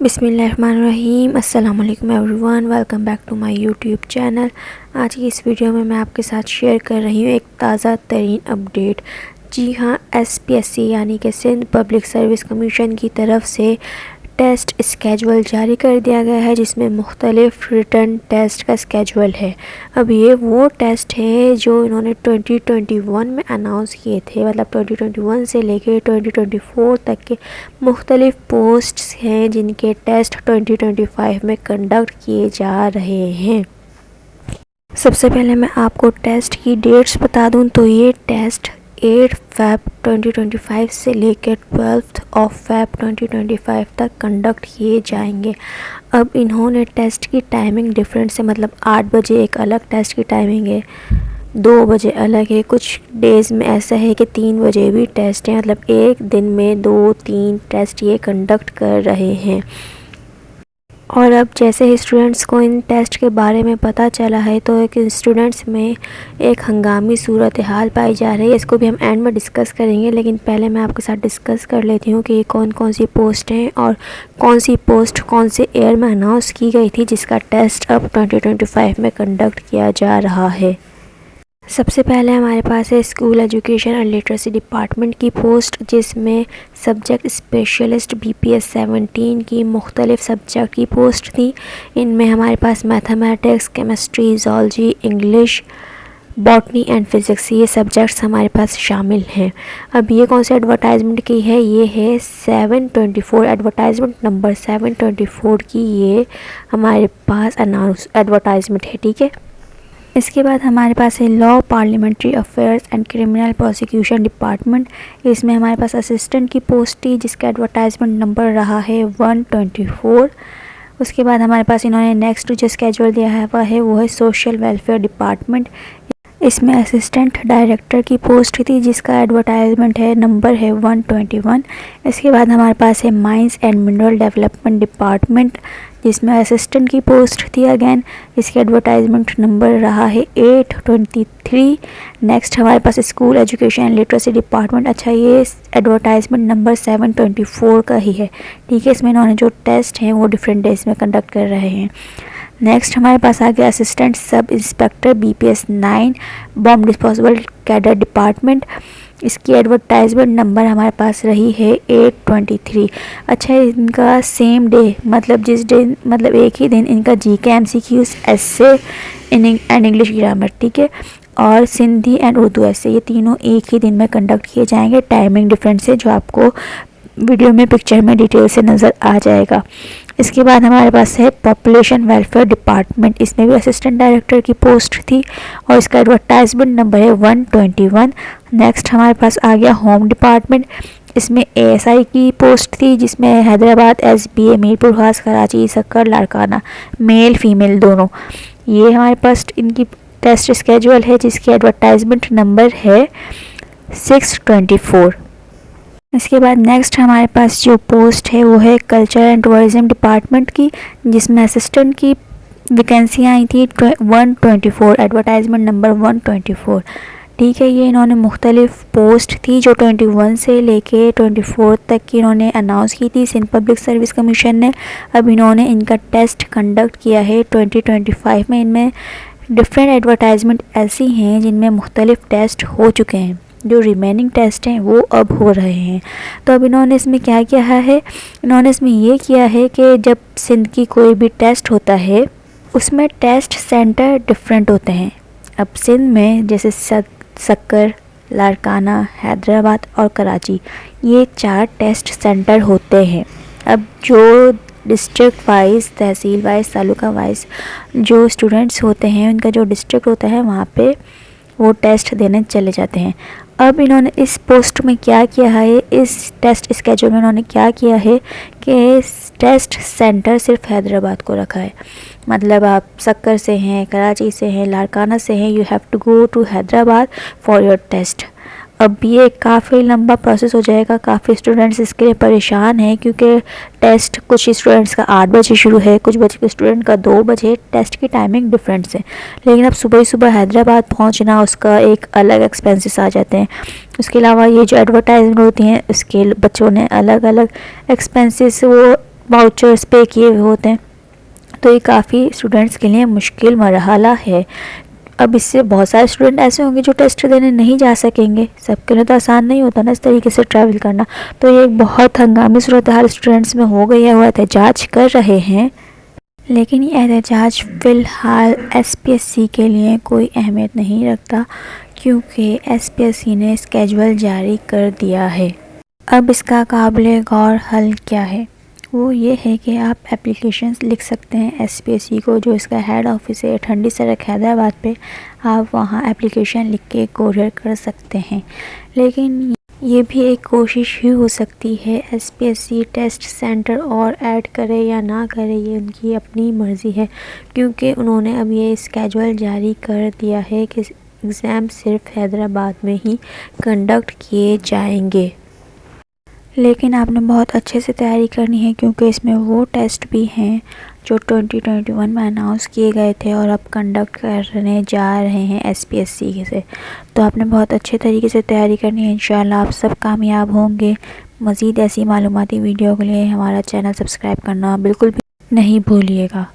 बिस्मिल्लाहिर्रहमानिर्रहीम। अस्सलाम वालेकुम everyone, welcome back to my YouTube channel. आज की इस वीडियो में मैं आपके साथ शेयर कर रही हूँ एक ताज़ा तरीन अपडेट। जी हाँ, SPSC यानी कि सिंध पब्लिक सर्विस कमीशन की तरफ से टेस्ट स्केजुअल जारी कर दिया गया है, जिसमें मुख्तलिफ रिटन टेस्ट का स्केजुअल है। अब ये वो टेस्ट है जो इन्होंने 2021 में अनाउंस किए थे, मतलब 2021 से लेकर 2024 तक के मुख्तलिफ पोस्ट्स हैं जिनके टेस्ट 2025 में कंडक्ट किए जा रहे हैं। सबसे पहले मैं आपको टेस्ट की डेट्स बता दूं तो ये टेस्ट 8 फ़रवरी 2025 से लेकर 12 फ़रवरी 2025 तक कंडक्ट किए जाएंगे। अब इन्होंने टेस्ट की टाइमिंग डिफरेंट से, मतलब 8 बजे एक अलग टेस्ट की टाइमिंग है, 2 बजे अलग है, कुछ डेज़ में ऐसा है कि 3 बजे भी टेस्ट है। मतलब एक दिन में 2-3 टेस्ट ये कंडक्ट कर रहे हैं। और अब जैसे ही स्टूडेंट्स को इन टेस्ट के बारे में पता चला है तो एक स्टूडेंट्स में एक हंगामी सूरत हाल पाई जा रही है। इसको भी हम एंड में डिस्कस करेंगे, लेकिन पहले मैं आपके साथ डिस्कस कर लेती हूँ कि ये कौन कौन सी पोस्ट हैं और कौन सी पोस्ट कौन से ईयर में अनाउंस की गई थी, जिसका टेस्ट अब 2025 में कंडक्ट किया जा रहा है। सबसे पहले हमारे पास है school education and literacy department की पोस्ट, जिसमें सब्जेक्ट स्पेशलिस्ट BPS 17 की मुख्तलिफ सब्जेक्ट की पोस्ट थी। इनमें हमारे पास mathematics, chemistry, zoology, English, botany and physics, ये सब्जेक्ट्स हमारे पास शामिल हैं। अब ये कौन सी एडवर्टाइजमेंट की है? ये है 724, एडवर्टाइजमेंट नंबर 724 की ये हमारे पास अनाउंस एडवर्टाइजमेंट है। ठीक है, इसके बाद हमारे पास है law, parliamentary affairs and criminal prosecution department. इसमें हमारे पास असिस्टेंट की पोस्ट थी, जिसका एडवर्टाइजमेंट नंबर रहा है 124। उसके बाद हमारे पास इन्होंने नेक्स्ट जो स्केड्यूल दिया है वो है सोशल वेलफेयर डिपार्टमेंट। इसमें असिस्टेंट डायरेक्टर की पोस्ट थी, जिसका एडवर्टाइजमेंट है नंबर है 121। इसके बाद हमारे पास है mines and mineral development department, जिसमें असिस्टेंट की पोस्ट थी अगेन। इसके एडवर्टाइजमेंट नंबर रहा है 823। नेक्स्ट हमारे पास school education and literacy department. अच्छा, ये एडवर्टाइजमेंट नंबर 724 का ही है। ठीक है, इसमें इन्होंने जो टेस्ट हैं वो डिफरेंट डेज में कंडक्ट कर रहे हैं। नेक्स्ट हमारे पास आ गया assistant sub inspector BPS 9 bomb disposable cadre department. इसकी एडवर्टाइजमेंट नंबर हमारे पास रही है 823। अच्छा, इनका सेम डे, मतलब जिस दिन, मतलब एक ही दिन इनका GK MCQs, essay and English grammar, ठीक है, और सिंधी एंड उर्दू ऐसे, ये तीनों एक ही दिन में कंडक्ट किए जाएंगे। टाइमिंग डिफरेंस है जो आपको वीडियो में पिक्चर में डिटेल से नज़र आ जाएगा। इसके बाद हमारे पास है पॉपुलेशन वेलफेयर डिपार्टमेंट। इसमें भी असिस्टेंट डायरेक्टर की पोस्ट थी और इसका एडवर्टाइजमेंट नंबर है 121। नेक्स्ट हमारे पास आ गया होम डिपार्टमेंट। इसमें ASI की पोस्ट थी, जिसमें हैदराबाद SBA, मीरपुर खास, कराची, सक्कर, लाड़काना, मेल फीमेल दोनों, ये हमारे पास इनकी टेस्ट स्केजुअल है, जिसकी एडवर्टाइजमेंट नंबर है 624। इसके बाद नेक्स्ट हमारे पास जो पोस्ट है वो है कल्चर एंड टूरिज़्म डिपार्टमेंट की, जिसमें असिस्टेंट की वैकेंसियाँ आई थी 124, एडवर्टाइजमेंट नंबर 124। ठीक है, ये इन्होंने मुख्तलिफ पोस्ट थी जो 21 से लेके 24 तक की इन्होंने अनाउंस की थी सिंध पब्लिक सर्विस कमीशन ने। अब इन्होंने इनका टेस्ट कंडक्ट किया है 2025 में। इनमें डिफरेंट एडवर्टाइजमेंट ऐसी हैं जिनमें मुख्तलिफ टेस्ट हो चुके हैं, जो रिमेनिंग टेस्ट हैं वो अब हो रहे हैं। तो अब इन्होंने इसमें क्या किया है? इन्होंने इसमें ये किया है कि जब सिंध की कोई भी टेस्ट होता है उसमें टेस्ट सेंटर डिफरेंट होते हैं। अब सिंध में जैसे सक्कर, लाड़काना, हैदराबाद और कराची, ये 4 टेस्ट सेंटर होते हैं। अब जो डिस्ट्रिक्ट वाइज, तहसील वाइज, तालुका वाइज जो स्टूडेंट्स होते हैं, उनका जो डिस्ट्रिक्ट होता है वहाँ पे वो टेस्ट देने चले जाते हैं। अब इन्होंने इस पोस्ट में क्या किया है, इस टेस्ट स्केड्यूल में इन्होंने क्या किया है कि टेस्ट सेंटर सिर्फ हैदराबाद को रखा है। मतलब आप सक्कर से हैं, कराची से हैं, लाड़काना से हैं, you have to go to Hyderabad for your test. अब ये काफ़ी लंबा प्रोसेस हो जाएगा, काफ़ी स्टूडेंट्स इसके लिए परेशान हैं, क्योंकि टेस्ट कुछ स्टूडेंट्स का 8 बजे शुरू है, कुछ बच्चे के स्टूडेंट का 2 बजे, टेस्ट की टाइमिंग डिफरेंट है। लेकिन अब सुबह ही सुबह हैदराबाद पहुंचना, उसका एक अलग एक्सपेंसेस आ जाते हैं। उसके अलावा ये जो एडवर्टाइजमेंट होती हैं उसके बच्चों ने अलग अलग एक्सपेंसेस वो वाउचर्स पे किए हुए होते हैं। तो ये काफ़ी स्टूडेंट्स के लिए मुश्किल मरहला है। अब इससे बहुत सारे स्टूडेंट ऐसे होंगे जो टेस्ट देने नहीं जा सकेंगे। सबके लिए तो आसान नहीं होता ना इस तरीके से ट्रैवल करना। तो ये एक बहुत हंगामी सूरत हाल स्टूडेंट्स में हो गई है। वो एहतजाज कर रहे हैं, लेकिन ये एहतजाज फ़िलहाल एसपीएससी के लिए कोई अहमियत नहीं रखता, क्योंकि एसपीएससी ने स्केड्यूल जारी कर दिया है। अब इसका काबिल गौर हल क्या है? वो ये है कि आप एप्लीकेशंस लिख सकते हैं एसपीएससी को, जो इसका हेड ऑफिस है ठंडी सड़क हैदराबाद पे। आप वहाँ एप्लीकेशन लिख के कोरियर कर सकते हैं। लेकिन ये भी एक कोशिश ही हो सकती है। एसपीएससी टेस्ट सेंटर और ऐड करे या ना करे, ये उनकी अपनी मर्ज़ी है, क्योंकि उन्होंने अब ये स्केड्यूल जारी कर दिया है कि एग्ज़ाम सिर्फ हैदराबाद में ही कंडक्ट किए जाएंगे। लेकिन आपने बहुत अच्छे से तैयारी करनी है, क्योंकि इसमें वो टेस्ट भी हैं जो 2021 में अनाउंस किए गए थे और अब कंडक्ट करने जा रहे हैं एसपीएससी से। तो आपने बहुत अच्छे तरीके से तैयारी करनी है। इंशाल्लाह आप सब कामयाब होंगे। मज़ीद ऐसी मालूमाती वीडियो के लिए हमारा चैनल सब्सक्राइब करना बिल्कुल भी नहीं भूलिएगा।